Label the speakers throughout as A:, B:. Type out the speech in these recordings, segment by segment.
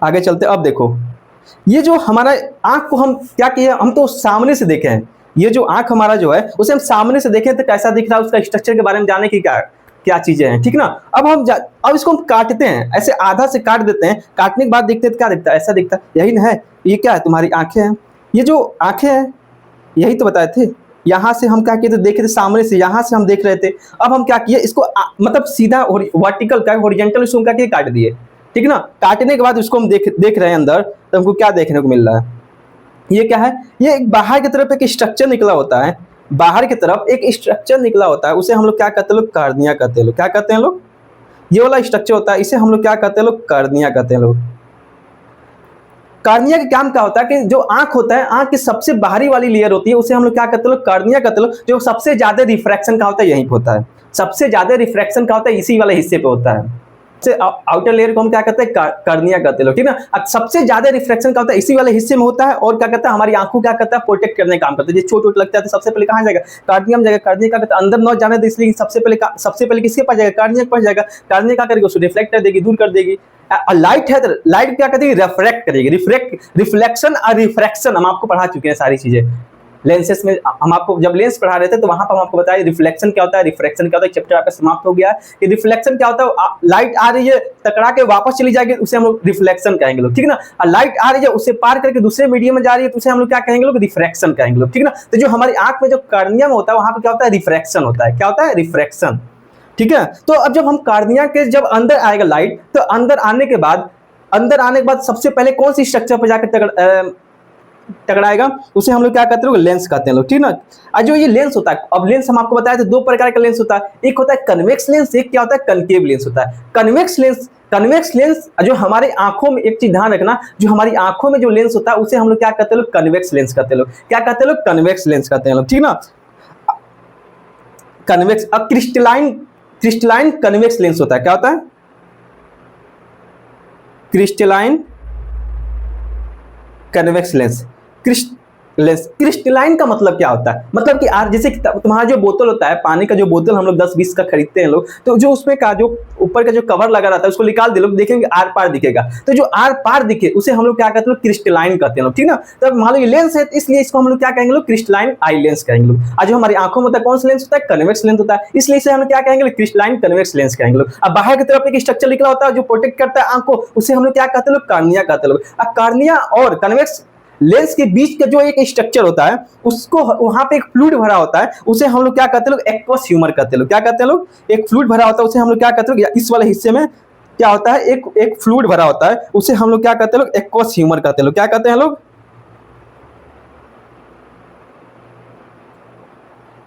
A: आगे चलते। अब देखो, ये जो हमारा आंख को हम क्या किए, हम तो सामने से देखे हैं। ये जो आंख हमारा जो है उसे हम सामने से देखें तो कैसा दिख रहा है, उसका स्ट्रक्चर के बारे में जाने की क्या क्या चीजें हैं, ठीक ना। अब इसको हम काटते हैं, ऐसे आधा से काट देते हैं। काटने के बाद देखते हैं तो क्या दिखता है, ऐसा दिखता है। यही ना है, ये क्या है, तुम्हारी आंखें हैं। ये जो आंखें हैं यही तो बताए थे। यहाँ से हम क्या किए थे, देखे थे सामने से, यहाँ से हम देख रहे थे। अब हम क्या किए, इसको मतलब सीधा वर्टिकल का हॉरिजॉन्टल इसको क्या किए, काट दिए, ठीक ना। काटने के बाद उसको हम देख रहे हैं अंदर, तो हमको क्या देखने को मिल रहा है, ये क्या है, ये एक बाहर की तरफ एक स्ट्रक्चर निकला होता है। बाहर की तरफ एक स्ट्रक्चर निकला होता है, उसे हम लोग क्या कहते हैं, लोग कार्निया कहते हैं। लोग क्या कहते हैं, लोग ये वाला स्ट्रक्चर होता है, इसे हम लोग क्या कहते हैं, लोग कार्निया कहते हैं। लोग कार्निया का काम क्या होता है कि जो आंख होता है, आंख की सबसे बाहरी वाली लेयर होती है, उसे हम लोग क्या कहते हैं, लोग कार्निया कहते हैं। लोग जो सबसे ज्यादा रिफ्रैक्शन का होता है यहीं पे होता है, सबसे ज्यादा रिफ्रैक्शन का होता है इसी वाले हिस्से पे होता है। से आउटर लेयर को हम क्या कहते हैं, कार्निया कहते हैं लोग, ठीक ना। अब सबसे ज्यादा रिफ्लेक्शन का होता है इसी वाले हिस्से में होता है, और क्या कहता है, हमारी आंखों क्या करता है, प्रोटेक्ट करने का काम करता है। जो चोट लगता है तो सबसे पहले कहां जाएगा, कार्नियम जाएगा। कार्निया क्या करता है, अंदर न जाने दे, इसलिए सबसे पहले किसके पास जाएगा, कार्निया के पास जाएगा। कार्निया क्या करेगी, उसको रिफ्लेक्ट कर देगी, दूर कर देगी। लाइट है तो लाइट क्या करेगी, रिफ्रैक्ट करेगी। रिफ्लेक्शन और रिफ्रैक्शन हम आपको पढ़ा चुके हैं सारी चीजें लेंसेस में। हम आपको जब लेंस पढ़ा रहे थे तो वहां पर हम आपको बताया रिफ्लेक्शन क्या होता है, रिफ्रैक्शन क्या होता है। चैप्टर आपका समाप्त हो गया है कि रिफ्लेक्शन क्या होता है, लाइट आ रही है टकरा के वापस चली जाएगी, उसे हम लोग रिफ्लेक्शन कहेंगे लोग, ठीक ना। और लाइट आ रही है उसे पार करके दूसरे मीडियम में जा रही है तो उसे हम लोग क्या कहेंगे लोग, रिफ्रैक्शन कहेंगे लोग, ठीक ना। तो जो हमारी आंख में जो कार्नियम होता है वहां पर क्या होता है, रिफ्रैक्शन होता है। क्या होता है, रिफ्रैक्शन, ठीक है। तो अब जब हम कार्निया के जब अंदर आएगा लाइट, तो अंदर आने के बाद सबसे पहले कौन सी स्ट्रक्चर पर जाकर टकराएगा, उसे हम लोग क्या कहते हैं, लेंस कहते हैं लोग, ठीक ना। और जो ये लेंस होता है, अब लेंस हम आपको बताया था दो प्रकार का लेंस होता है, एक होता है कन्वेक्स लेंस, एक क्या होता है, कनकेव लेंस होता है। कन्वेक्स लेंस जो हमारे आंखों में, एक चीज ध्यान रखना, जो हमारी आंखों में जो लेंस होता है उसे हम लोग क्या कहते हैं, लोग कन्वेक्स लेंस कहते हैं लोग। क्या कहते हैं लोग, कन्वेक्स लेंस कहते हैं लोग, ठीक ना। कन्वेक्स, अब क्रिस्टलाइन कन्वेक्स लेंस होता है। क्या होता है, क्रिस्टलाइन कन्वेक्स लेंस। क्रिस्टलाइन का मतलब क्या होता है, मतलब कि जैसे तुम्हारा जो बोतल होता है, पानी का जो बोतल हम लोग 10-20 का खरीदते हैं लोग, तो जो उसमें का जो ऊपर का जो कवर लगा रहता है उसको निकाल दे लोग, देखेंगे आर पार दिखेगा। तो जो आर पार दिखे उसे हम लोग क्या कहते हैं, क्रिस्टलाइन कहते हैं लोग, ठीक ना। तो मान लो ये लेंस है इसलिए इसको हम लोग क्या कहेंगे, लोग क्रिस्टलाइन आई लेंस कहेंगे लोग। आज जो हमारी आंखों में होता है कौन सा लेंस होता है, कन्वेक्स लेंस होता है, इसलिए इसे हम क्या कहेंगे, क्रिस्टलाइन कन्वेक्स लेंस कहेंगे लोग। अब बाहर की तरफ एक स्ट्रक्चर निकला होता है जो प्रोटेक्ट करता है आंख को, उसे हम लोग क्या कहते हैं, लोग कार्निया कहते हैं लोग। अब कार्निया और कन्वेक्स लेंस के बीच का जो एक स्ट्रक्चर होता है, उसको वहां पे एक फ्लूइड भरा होता है, उसे हम लोग क्या कहते हैं, लोग एक्वस ह्यूमर कहते हैं लोग। क्या कहते हैं लोग, एक फ्लूइड भरा होता है उसे हम लोग क्या कहते हैं, इस वाले हिस्से में क्या होता है, एक फ्लूइड भरा होता है, उसे हम लोग क्या कहते हैं, लोग एक्वस ह्यूमर कहते हैं लोग। क्या कहते हैं लोग,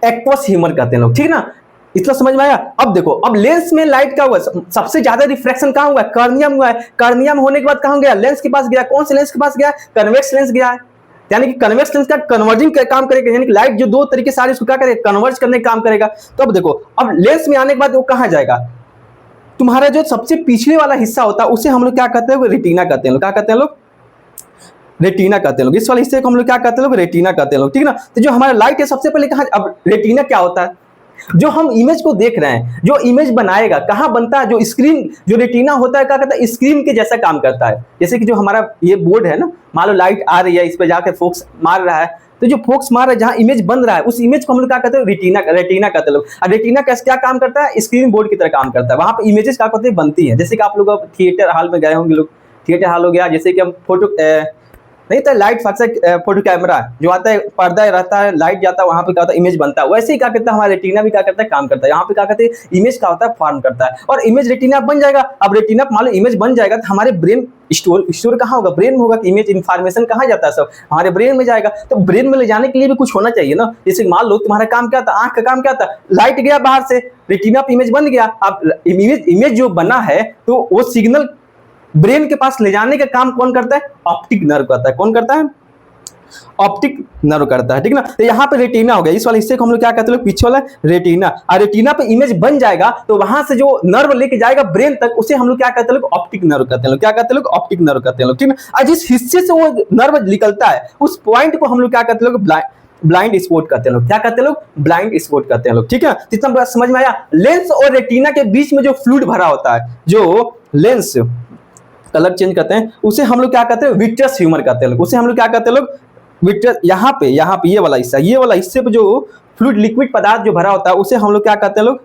A: एक्वस ह्यूमर कहते हैं लोग, ठीक ना। इतना समझ में आया। अब देखो, अब लेंस में लाइट का हुआ, सबसे ज्यादा रिफ्रैक्शन कहां हुआ है, कार्नियम हुआ है। कार्नियम होने के बाद कहां गया, लेंस के पास गया। कौन से लेंस के पास गया, कन्वेक्स लेंस गया है। यानी कि कन्वेक्स लेंस का कन्वर्जिंग का काम करेगा, यानी कि लाइट जो दो तरीके से उसको क्या करेगा, कन्वर्ज करने का काम करेगा। तो अब देखो, अब लेंस में आने के बाद वो कहां जाएगा, तुम्हारा जो सबसे पिछले वाला हिस्सा होता है उसे हम लोग क्या कहते हैं, रेटिना कहते हैं लोग। क्या कहते हैं लोग, रेटिना कहते हैं लोग। इस वाले हिस्से को हम लोग क्या कहते हैं, लोग रेटिना कहते हैं लोग, ठीक ना। तो जो हमारा लाइट है सबसे पहले कहां, अब रेटिना क्या होता है, जो हम इमेज को देख रहे हैं, जो इमेज बनाएगा कहां बनता है, जो स्क्रीन, जो रेटिना होता है क्या करता है, स्क्रीन के जैसा काम करता है। जैसे कि जो हमारा ये बोर्ड है ना, मान लो लाइट आ रही है, इस पे जाकर फोकस मार रहा है, तो जो फोकस मार रहा है जहां इमेज बन रहा है उस इमेज को हम लोग क्या कहते हैं, रेटिना कहते हैं लोग। और रेटिना कैसे क्या काम करता है, स्क्रीन बोर्ड की तरह काम करता है। वहां पे इमेजेस क्या करते हैं, बनती है। जैसे कि आप लोग थिएटर हॉल में गए होंगे लोग, थिएटर हॉल हो गया, जैसे कि हम फोटो नहीं तो लाइट फक्स फोटो कैमरा जो आता है, पर्दा रहता है, लाइट जाता है, वहां पे क्या होता है, इमेज बनता है। वैसे ही क्या करता है हमारा रेटिना भी क्या करता है, काम करता है। यहाँ पे क्या करते हैं, इमेज का होता है, फॉर्म करता है, और इमेज रेटिना बन जाएगा। अब रेटिना मान लो इमेज बन जाएगा तो हमारे ब्रेन स्टोर कहाँ होगा, ब्रेन में होगा। कि इमेज इन्फॉर्मेशन कहाँ जाता है, सब हमारे ब्रेन में जाएगा। तो ब्रेन में ले जाने के लिए भी कुछ होना चाहिए ना। जैसे मान लो तुम्हारा काम क्या था, आंख का काम क्या था, लाइट गया बाहर से, रेटिना पे इमेज बन गया। अब इमेज जो बना है तो वो सिग्नल ब्रेन के पास ले जाने का काम कौन करता है, ऑप्टिक नर्व करता है। कौन करता है, ऑप्टिक नर्व करता है, ठीक ना। तो यहाँ पे रेटिना हो गया, इस वाले हिस्से को हम लोग क्या कहते हैं, पीछे वाला रेटिना। और रेटिना पे इमेज बन जाएगा तो वहां से जो नर्व लेके जाएगा ब्रेन तक, उसे हम लोग क्या कहते हैं, ऑप्टिक नर्व कहते हैं। क्या कहते हैं, ऑप्टिक नर्व कहते हैं, ठीक ना। और जिस हिस्से से वो नर्व निकलता है उस पॉइंट को हम लोग क्या कहते हैं, ब्लाइंड स्पॉट कहते हैं लोग। क्या कहते हैं लोग, ब्लाइंड स्पॉट कहते हैं लोग, ठीक है। जितना समझ में आया। लेंस और रेटिना के बीच में जो फ्लूइड भरा होता है, जो लेंस कलर चेंज करते हैं, उसे हम लोग क्या कहते हैं, विट्रियस ह्यूमर कहते हैं। उसे हम लोग क्या कहते हैं लोग, विट्रियस। यहाँ पे ये वाला हिस्से पे जो फ्लूइड लिक्विड पदार्थ जो भरा होता है उसे हम लोग क्या कहते हैं लोग,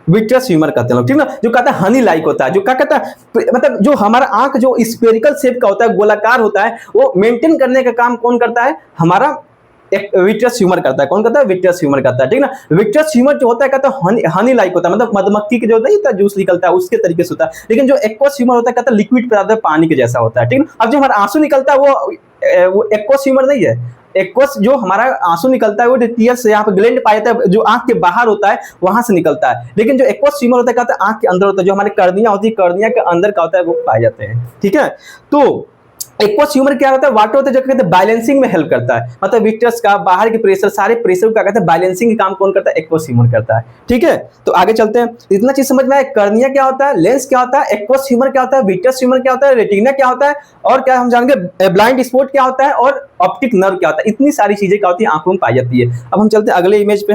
A: विट्रियस ह्यूमर कहते हैं लोग, ठीक ना। जो कहता है हनी लाइक होता है, जो क्या कहता है, मतलब जो हमारा आंख जो स्फेरिकल शेप का होता है, गोलाकार होता है, वो मेंटेन करने का काम कौन करता है, हमारा एक विट्रियस ह्यूमर करता है। कौन करता है, विट्रियस ह्यूमर करता है, ठीक ना। विट्रियस ह्यूमर जो होता है कहता है हनी लाइक होता है, मतलब मधुमक्खी के जो नहीं होता जूस निकलता है उसके तरीके से होता है। लेकिन जो एक्वस ह्यूमर होता है कहता है लिक्विड पदार्थ पानी के जैसा होता है, ठीक ना। अब जो हमारा आंसू निकलता है वो एक्वस ह्यूमर नहीं है। एक्वस जो हमारा आंसू निकलता है वो टीयर्स से यहाँ पे ग्लैंड पाया जाता है, जो आंख के बाहर होता है वहां से निकलता है। लेकिन जो एक्वस ह्यूमर होता है कहता है आंख के अंदर होता है, जो हमारी कर्निया होती है, कर्निया के अंदर का होता है, वो पाए जाते हैं, ठीक है। तो एक्वस ह्यूमर क्या होता है, वाटर होता है जो कहते हैं बैलेंसिंग में हेल्प करता है, मतलब विट्रियस का बाहर के प्रेशर, सारे प्रेशर को क्या कहते हैं, बैलेंसिंग का काम कौन करता है, एक्वस ह्यूमर करता है, ठीक है। तो आगे चलते हैं, इतना चीज समझ में आया, कर्निया क्या होता है, लेंस क्या होता है, एक्वस ह्यूमर क्या होता है, विट्रियस ह्यूमर क्या होता है, रेटिना क्या होता है, और क्या हम जानेंगे ब्लाइंड स्पॉट क्या होता है, और ऑप्टिक नर्व क्या होता है। इतनी सारी चीजें क्या होती है, आंखों में पाई जाती है। अब हम चलते हैं अगले इमेज पे।